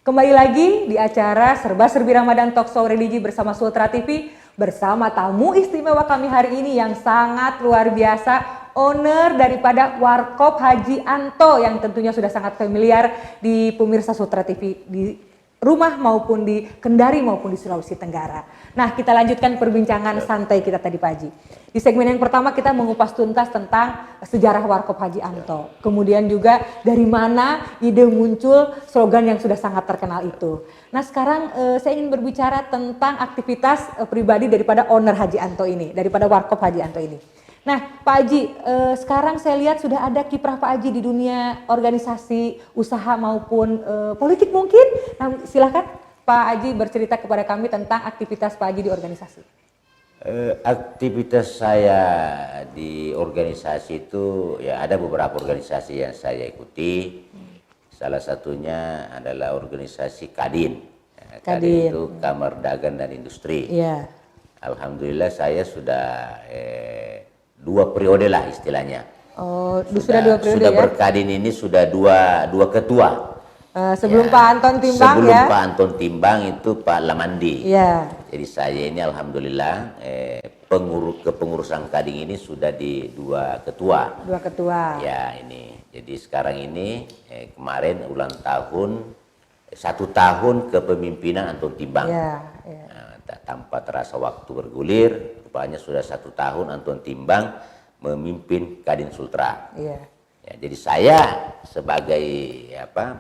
Kembali lagi di acara Serba-Serbi Ramadan Talk Show Religi bersama Sultra TV, bersama tamu istimewa kami hari ini yang sangat luar biasa, owner daripada Warkop Haji Anto yang tentunya sudah sangat familiar di pemirsa Sultra TV di rumah maupun di Kendari maupun di Sulawesi Tenggara. Nah, kita lanjutkan perbincangan santai kita tadi Pak Haji. Di segmen yang pertama kita mengupas tuntas tentang sejarah Warkop Haji Anto. Kemudian juga dari mana ide muncul slogan yang sudah sangat terkenal itu. Nah, sekarang saya ingin berbicara tentang aktivitas pribadi daripada owner Haji Anto ini, daripada Warkop Haji Anto ini. Nah, Pak Haji, sekarang saya lihat sudah ada kiprah Pak Haji di dunia organisasi, usaha maupun politik mungkin. Nah, silakan Pak Haji bercerita kepada kami tentang aktivitas Pak Haji di organisasi. Aktivitas saya di organisasi itu ya ada beberapa organisasi yang saya ikuti. Salah satunya adalah organisasi Kadin. Kadin itu Kamar Dagang dan Industri. Yeah. Alhamdulillah saya sudah 2 periode lah istilahnya. Oh, sudah 2 periode sudah ya? Berkadin ini sudah dua ketua. Sebelum ya, Pak Anton Timbang sebelum ya? Pak Anton Timbang itu Pak Lamandi. Ya. Jadi saya ini alhamdulillah kepengurusan Kadin ini sudah di 2 ketua. 2 ketua. Ya ini. Jadi sekarang ini kemarin ulang tahun 1 tahun kepemimpinan Anton Timbang. Ya, ya. Nah, tanpa terasa waktu bergulir, rupanya sudah 1 tahun Anton Timbang memimpin Kadin Sultra. Ya. Ya, jadi saya sebagai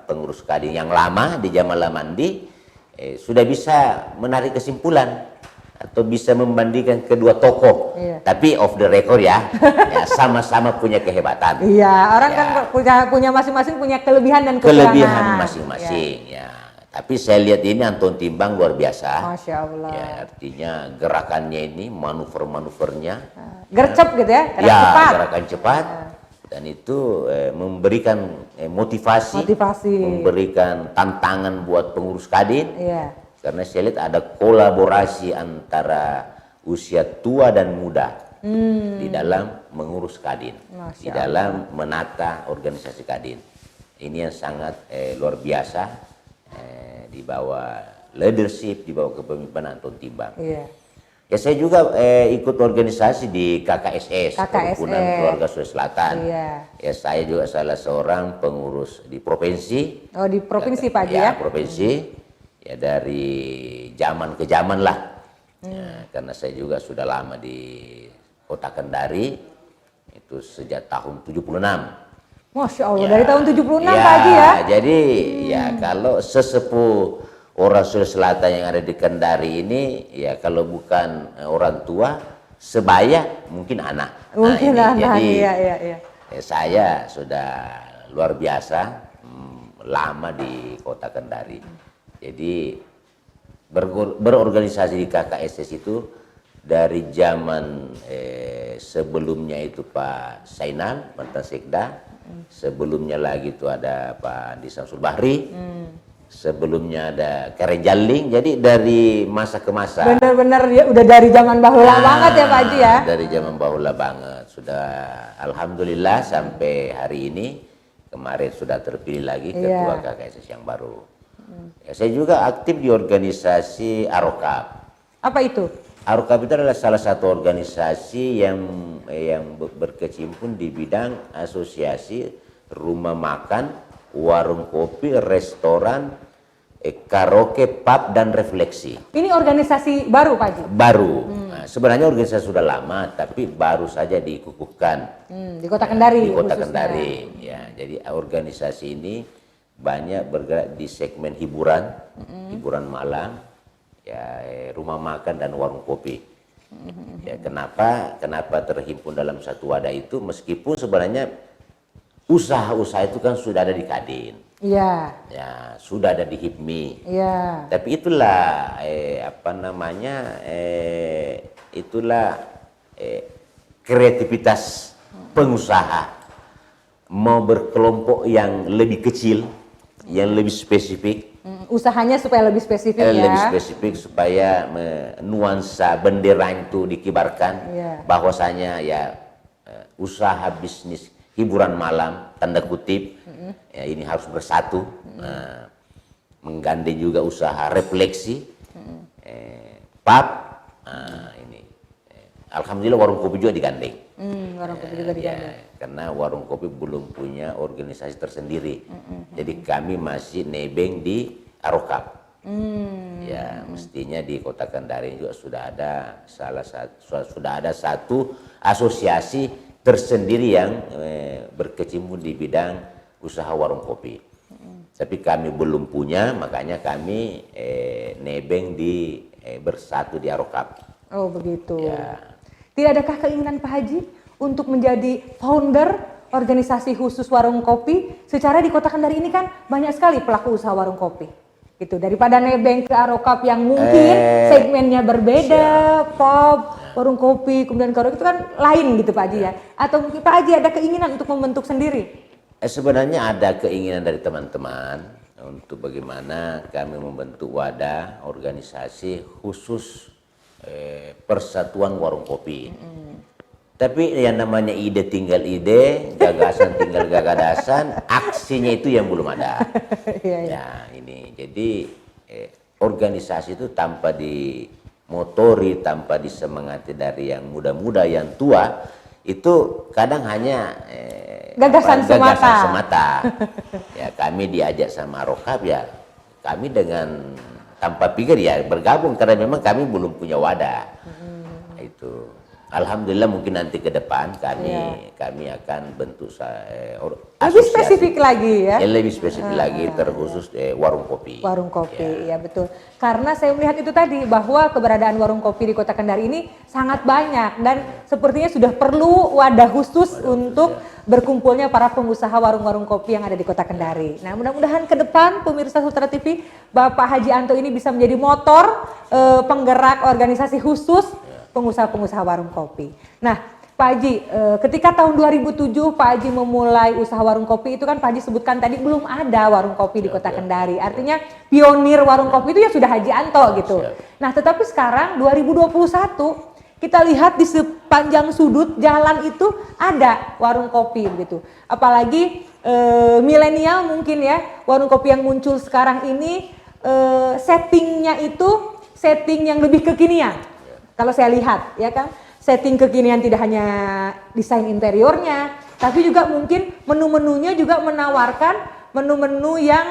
pengurus Kadin yang lama di zaman Lamandi sudah bisa menarik kesimpulan atau bisa membandingkan kedua tokoh, tapi off the record ya, ya sama-sama punya kehebatan. Iya, orang kan punya masing-masing punya kelebihan dan kekurangan. Kelebihan masing-masing, ya. Tapi saya lihat ini Anton Timbang luar biasa. Masya Allah. Ya, artinya gerakannya ini, manuver-manuvernya. Gercep gitu ya, cepat. Gerakan cepat. Dan itu memberikan motivasi, memberikan tantangan buat pengurus Kadin. Iya. Karena saya lihat ada kolaborasi antara usia tua dan muda di dalam mengurus Kadin, di dalam menata organisasi Kadin. Ini yang sangat luar biasa di bawah leadership, di bawah kepemimpinan Anton Timbang. Iya. Ya saya juga ikut organisasi di KKSS, Kerukunan Keluarga Sulawesi Selatan. Iya. Ya saya juga salah seorang pengurus di provinsi. Oh di provinsi Pak Haji ya? Provinsi. Ya dari zaman ke zaman lah. Ya, karena saya juga sudah lama di Kota Kendari. Itu sejak tahun 76. Masya Allah, Ya, dari tahun 76 ya, Pak Haji ya? Jadi ya kalau sesepuh orang Sulawesi Selatan yang ada di Kendari ini, ya kalau bukan orang tua, sebaya mungkin anak. Mungkin nah, anak, jadi, iya. Ya, saya sudah luar biasa lama di Kota Kendari. Jadi berorganisasi di KKSS itu dari zaman sebelumnya itu Pak Sainal, mantan Sekda, sebelumnya lagi itu ada Pak Andi Samsul Bahri. Sebelumnya ada Karen Jalling, jadi dari masa ke masa. Bener-bener ya, udah dari zaman bahula banget ya Pak Haji ya? Dari zaman bahula banget, sudah alhamdulillah sampai hari ini, kemarin sudah terpilih lagi ketua KKSS yang baru. Ya, saya juga aktif di organisasi Arokap. Apa itu? Arokap itu adalah salah satu organisasi yang berkecimpung di bidang asosiasi rumah makan, warung kopi, restoran, karaoke, pub, dan refleksi. Ini organisasi baru Pak Haji? Baru. Nah, sebenarnya organisasi sudah lama, tapi baru saja dikukuhkan. Di Kota Kendari? Di Kota Kendari. Ya, jadi organisasi ini banyak bergerak di segmen hiburan, hiburan malam, ya, rumah makan, dan warung kopi. Ya, kenapa terhimpun dalam satu wadah itu, meskipun sebenarnya usaha-usaha itu kan sudah ada di Kadin. Iya. Ya, sudah ada di HIPMI. Iya. Tapi itulah itulah kreativitas pengusaha mau berkelompok yang lebih kecil, yang lebih spesifik. Usahanya supaya lebih spesifik ya. Lebih spesifik supaya nuansa bendera itu dikibarkan, bahwasanya ya usaha bisnis hiburan malam, tanda kutip, ya ini harus bersatu. menggandeng juga usaha refleksi, pub, ini. Alhamdulillah warung kopi juga digandeng. Warung kopi juga digandeng. Karena warung kopi belum punya organisasi tersendiri, jadi kami masih nebeng di Arokap. Ya, mestinya di Kota Kendari juga sudah ada satu asosiasi tersendiri yang berkecimpung di bidang usaha warung kopi. Tapi kami belum punya, makanya kami nebeng di bersatu di Arokap. Oh begitu. Ya. Tidak adakah keinginan Pak Haji untuk menjadi founder organisasi khusus warung kopi? Secara di Kota Kendari ini kan banyak sekali pelaku usaha warung kopi. Gitu, daripada nebeng ke Arokap yang mungkin segmennya berbeda, pub, warung kopi, kemudian ke Arokap itu kan lain gitu Pak Haji ya. Atau mungkin Pak Haji ada keinginan untuk membentuk sendiri? Sebenarnya ada keinginan dari teman-teman untuk bagaimana kami membentuk wadah organisasi khusus persatuan warung kopi. Tapi yang namanya ide tinggal ide, gagasan tinggal gagasan, aksinya itu yang belum ada. Ya ini, jadi organisasi itu tanpa dimotori, tanpa disemangati dari yang muda-muda, yang tua, itu kadang hanya gagasan semata. Ya kami diajak sama Arokap, ya kami dengan tanpa pikir ya bergabung karena memang kami belum punya wadah. Itu. Alhamdulillah mungkin nanti ke depan kami akan bentuk lebih spesifik lagi ya. Lebih spesifik lagi terkhusus warung kopi. Warung kopi, ya betul. Karena saya melihat itu tadi bahwa keberadaan warung kopi di Kota Kendari ini sangat banyak dan sepertinya sudah perlu wadah khusus untuk berkumpulnya para pengusaha warung-warung kopi yang ada di Kota Kendari. Nah, mudah-mudahan ke depan pemirsa Sutra TV, Bapak Haji Anto ini bisa menjadi motor penggerak organisasi khusus pengusaha-pengusaha warung kopi. Nah, Pak Haji, ketika tahun 2007 Pak Haji memulai usaha warung kopi itu kan Pak Haji sebutkan tadi belum ada warung kopi di Kota Kendari. Artinya pionir warung kopi itu ya sudah Haji Anto gitu. Nah, tetapi sekarang 2021 kita lihat di sepanjang sudut jalan itu ada warung kopi begitu. Apalagi milenial mungkin ya, warung kopi yang muncul sekarang ini settingnya itu setting yang lebih kekinian. Kalau saya lihat ya kan, setting kekinian tidak hanya desain interiornya, tapi juga mungkin menu-menunya juga menawarkan menu-menu yang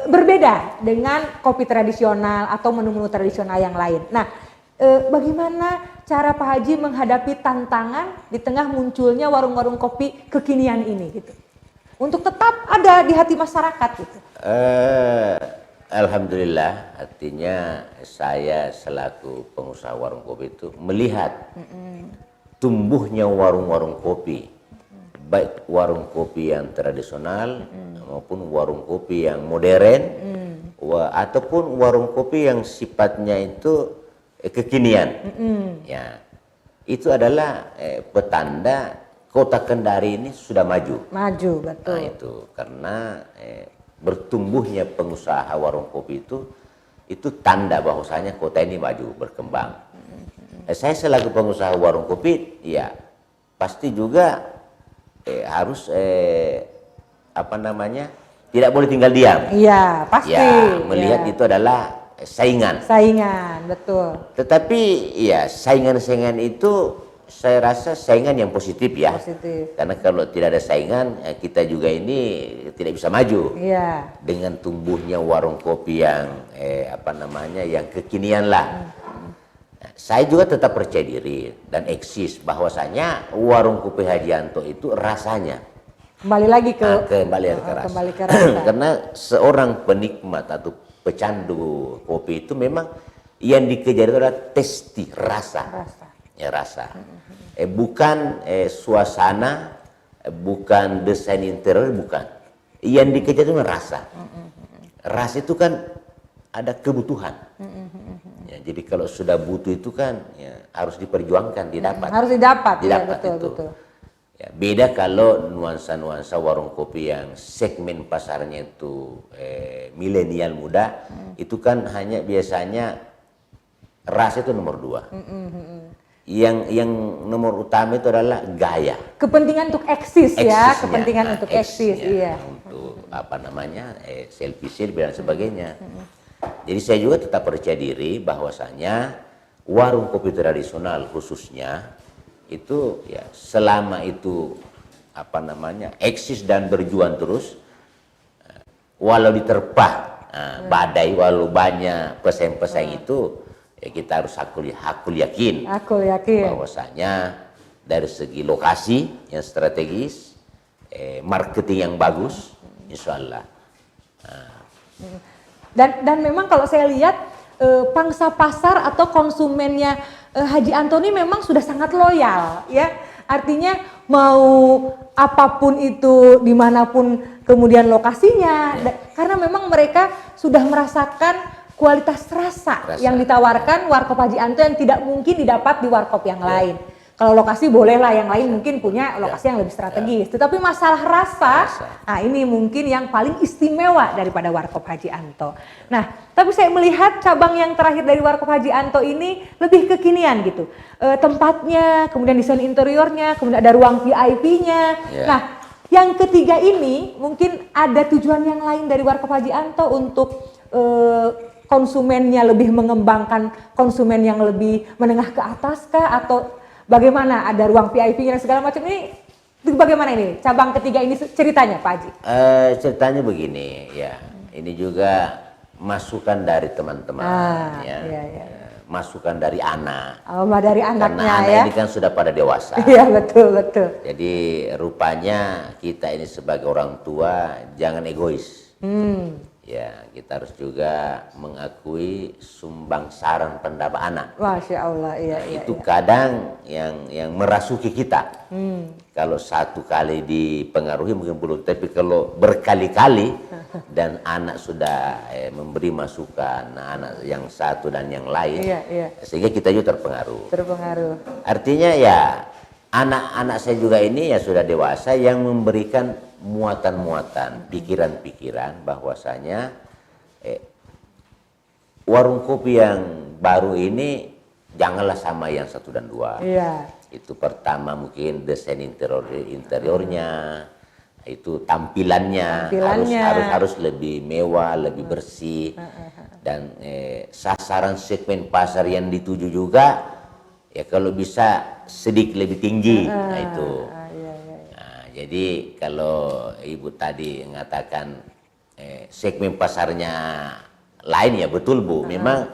berbeda dengan kopi tradisional atau menu-menu tradisional yang lain. Nah, bagaimana cara Pak Haji menghadapi tantangan di tengah munculnya warung-warung kopi kekinian ini gitu, untuk tetap ada di hati masyarakat gitu? Alhamdulillah, artinya saya selaku pengusaha warung kopi itu melihat tumbuhnya warung-warung kopi, baik warung kopi yang tradisional maupun warung kopi yang modern, ataupun warung kopi yang sifatnya itu kekinian. Ya, itu adalah petanda Kota Kendari ini sudah maju. Maju, betul. Nah itu karena bertumbuhnya pengusaha warung kopi itu tanda bahwasanya kota ini maju, berkembang. Saya selaku pengusaha warung kopi, ya pasti juga harus tidak boleh tinggal diam. Iya, pasti. Ya, melihat itu adalah saingan. Saingan, betul. Tetapi ya saingan-saingan itu saya rasa saingan yang positif ya. Positif. Karena kalau tidak ada saingan, kita juga ini tidak bisa maju. Iya. Dengan tumbuhnya warung kopi yang yang kekinian lah. Nah, saya juga tetap percaya diri dan eksis bahwasanya warung kopi Haji Anto itu rasanya kembali lagi ke rasa. Kembali ke rasa. Karena seorang penikmat atau pecandu kopi itu memang yang dikejar itu adalah testi, rasa. Ya, rasa. Bukan suasana, bukan desain interior, bukan. Yang dikejar itu rasa. Rasa itu kan ada kebutuhan. Ya, jadi kalau sudah butuh itu kan ya, harus diperjuangkan, didapat. Harus didapat ya, betul, itu. betul. Ya, beda kalau nuansa-nuansa warung kopi yang segmen pasarnya itu milenial muda, itu kan hanya biasanya rasa itu nomor 2. Yang nomor utama itu adalah gaya. Kepentingan untuk eksis ya, kepentingan untuk eksis, iya. Untuk apa namanya selfie dan sebagainya. Jadi saya juga tetap percaya diri bahwasanya warung kopi tradisional khususnya itu ya selama itu apa namanya eksis dan berjuang terus, walau diterpa badai, walau banyak pesaing-pesaing itu, ya kita harus hakul yakin bahwasanya dari segi lokasi yang strategis, marketing yang bagus, insya Allah. Dan memang kalau saya lihat pangsa pasar atau konsumennya Haji Antoni memang sudah sangat loyal, ya. Artinya mau apapun itu, dimanapun kemudian lokasinya, karena memang mereka sudah merasakan kualitas rasa yang ditawarkan warkop Haji Anto yang tidak mungkin didapat di warkop yang lain. Kalau lokasi bolehlah yang lain mungkin punya lokasi yang lebih strategis, tetapi masalah rasa, nah ini mungkin yang paling istimewa daripada warkop Haji Anto. Nah, tapi saya melihat cabang yang terakhir dari warkop Haji Anto ini lebih kekinian gitu. Tempatnya, kemudian desain interiornya, kemudian ada ruang VIP-nya. Nah, yang ketiga ini mungkin ada tujuan yang lain dari warkop Haji Anto untuk konsumennya lebih mengembangkan konsumen yang lebih menengah ke atas kah, atau bagaimana, ada ruang VIP dan segala macam ini, bagaimana ini cabang ketiga ini ceritanya Pak Haji? Ceritanya begini ya, ini juga masukan dari teman-teman masukan dari anak. Dari anaknya. Karena anak ini kan sudah pada dewasa. Iya, betul. Jadi rupanya kita ini sebagai orang tua jangan egois. Ya, kita harus juga mengakui sumbang saran pendapat anak. Masya Allah, itu kadang yang merasuki kita. Kalau satu kali dipengaruhi mungkin belum, tapi kalau berkali-kali dan anak sudah memberi masukan, anak yang satu dan yang lain, sehingga kita juga terpengaruh. Artinya ya anak-anak saya juga ini ya sudah dewasa yang memberikan muatan-muatan, pikiran-pikiran bahwasanya warung kopi yang baru ini janganlah sama yang 1 dan 2. Itu pertama mungkin desain interiornya, itu tampilannya harus lebih mewah, lebih bersih, dan sasaran segmen pasar yang dituju juga ya kalau bisa sedikit lebih tinggi. Nah itu. Jadi kalau Ibu tadi mengatakan segmen pasarnya lain, ya betul Bu, memang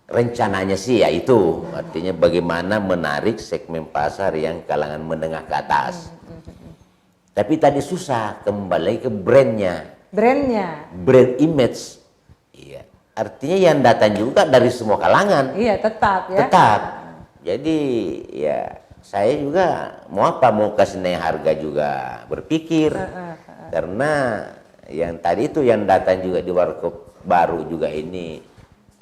rencananya sih ya itu, artinya bagaimana menarik segmen pasar yang kalangan menengah ke atas. Tapi tadi susah, kembali ke brand image. Iya, artinya yang datang juga dari semua kalangan. Iya, tetap. Jadi ya saya juga mau kasih naik harga juga berpikir, karena yang tadi itu yang datang juga di warkop baru juga ini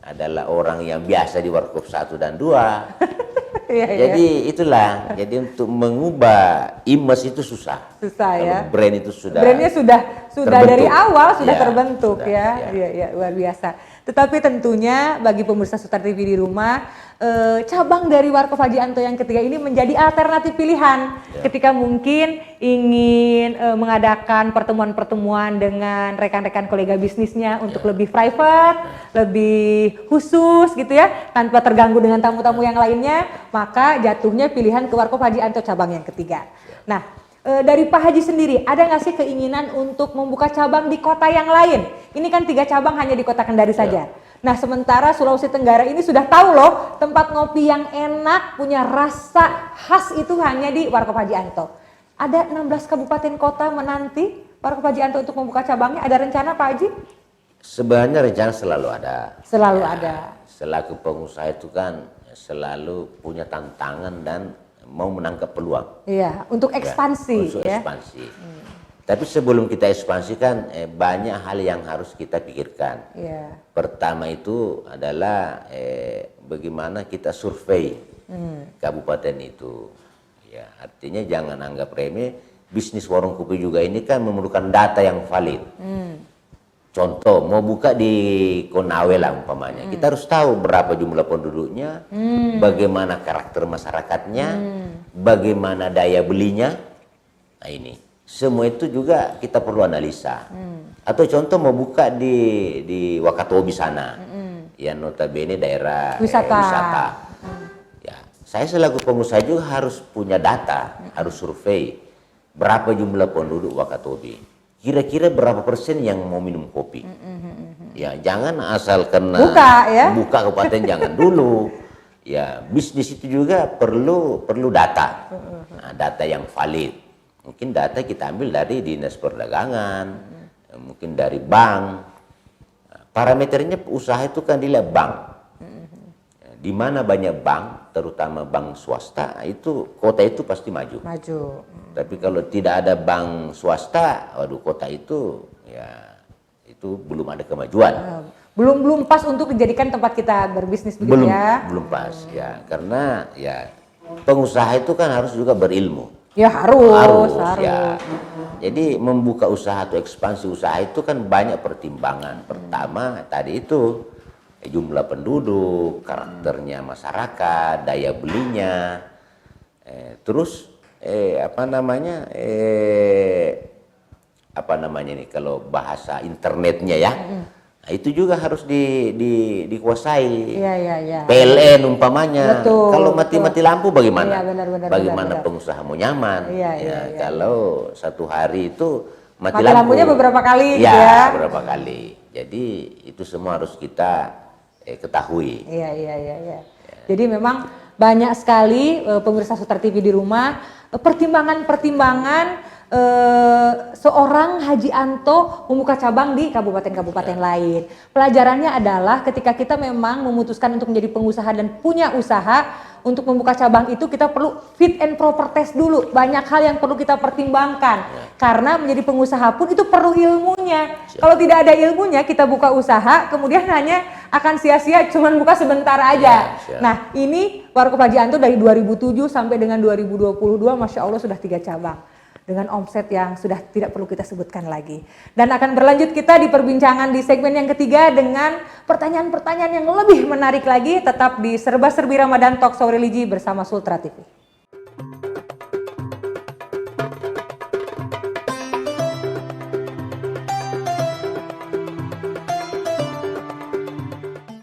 adalah orang yang biasa di warkop 1 dan 2. Jadi itulah, jadi untuk mengubah image itu susah ya. Brand itu brandnya sudah dari awal sudah terbentuk ya. Luar biasa. Tetapi tentunya bagi pemirsa Sutar TV di rumah, cabang dari warkop Haji Anto yang ketiga ini menjadi alternatif pilihan ketika mungkin ingin mengadakan pertemuan-pertemuan dengan rekan-rekan kolega bisnisnya untuk lebih private, lebih khusus gitu ya, tanpa terganggu dengan tamu-tamu yang lainnya, maka jatuhnya pilihan ke warkop Haji Anto cabang yang ketiga. Nah, dari Pak Haji sendiri, ada nggak sih keinginan untuk membuka cabang di kota yang lain? Ini kan 3 cabang hanya di kota Kendari saja. Nah, sementara Sulawesi Tenggara ini sudah tahu loh tempat ngopi yang enak, punya rasa khas itu hanya di warkop Haji Anto. Ada 16 kabupaten kota menanti warkop Haji Anto untuk membuka cabangnya. Ada rencana Pak Haji? Sebenarnya rencana selalu ada. Ada. Selaku pengusaha itu kan selalu punya tantangan dan mau menangkap peluang. Iya, untuk ekspansi. Ekspansi. Tapi sebelum kita ekspansi kan banyak hal yang harus kita pikirkan. Pertama itu adalah bagaimana kita survei kabupaten itu. Ya, artinya jangan anggap remeh. Bisnis warung kopi juga ini kan memerlukan data yang valid. Contoh, mau buka di Konawe lah umpamanya, kita harus tahu berapa jumlah penduduknya, bagaimana karakter masyarakatnya, bagaimana daya belinya. Nah ini, semua itu juga kita perlu analisa. Atau contoh mau buka di Wakatobi sana, yang notabene daerah wisata. Ya, saya selaku pengusaha juga harus punya data, harus survei berapa jumlah penduduk Wakatobi. Kira-kira berapa persen yang mau minum kopi? Ya, jangan asal kena buka kabupaten jangan dulu. Ya, bisnis itu juga perlu data. Nah, data yang valid. Mungkin data kita ambil dari Dinas Perdagangan, mungkin dari bank. Nah, parameternya usaha itu kan dilihat bank. Di mana banyak bank, terutama bank swasta, itu kota itu pasti maju. Tapi kalau tidak ada bank swasta, waduh, kota itu ya itu belum ada kemajuan. Belum pas untuk dijadikan tempat kita berbisnis begitu ya? Belum pas ya, karena ya pengusaha itu kan harus juga berilmu. Ya harus. Ya. Jadi membuka usaha atau ekspansi usaha itu kan banyak pertimbangan. Pertama tadi itu jumlah penduduk, karakternya masyarakat, daya belinya, terus apa namanya ini kalau bahasa internetnya ya. Nah, itu juga harus dikuasai. PLN umpamanya. Kalau mati-mati lampu bagaimana? Bagaimana pengusaha mau nyaman? Kalau satu hari itu mati lampunya beberapa kali. Beberapa kali. Jadi itu semua harus kita ketahui. Jadi memang banyak sekali pemirsa Sutra TV di rumah pertimbangan seorang Haji Anto membuka cabang di kabupaten-kabupaten lain. Pelajarannya adalah ketika kita memang memutuskan untuk menjadi pengusaha dan punya usaha, untuk membuka cabang itu kita perlu fit and proper test dulu. Banyak hal yang perlu kita pertimbangkan. Karena menjadi pengusaha pun itu perlu ilmunya. Kalau tidak ada ilmunya kita buka usaha, kemudian hanya akan sia-sia cuman buka sebentar aja. Nah, ini Warkop Haji Anto dari 2007 sampai dengan 2022 Masya Allah sudah 3 cabang. Dengan omset yang sudah tidak perlu kita sebutkan lagi. Dan akan berlanjut kita di perbincangan di segmen yang ketiga dengan pertanyaan-pertanyaan yang lebih menarik lagi, tetap di Serba Serbi Ramadan Talkshow Religi bersama Sultra TV.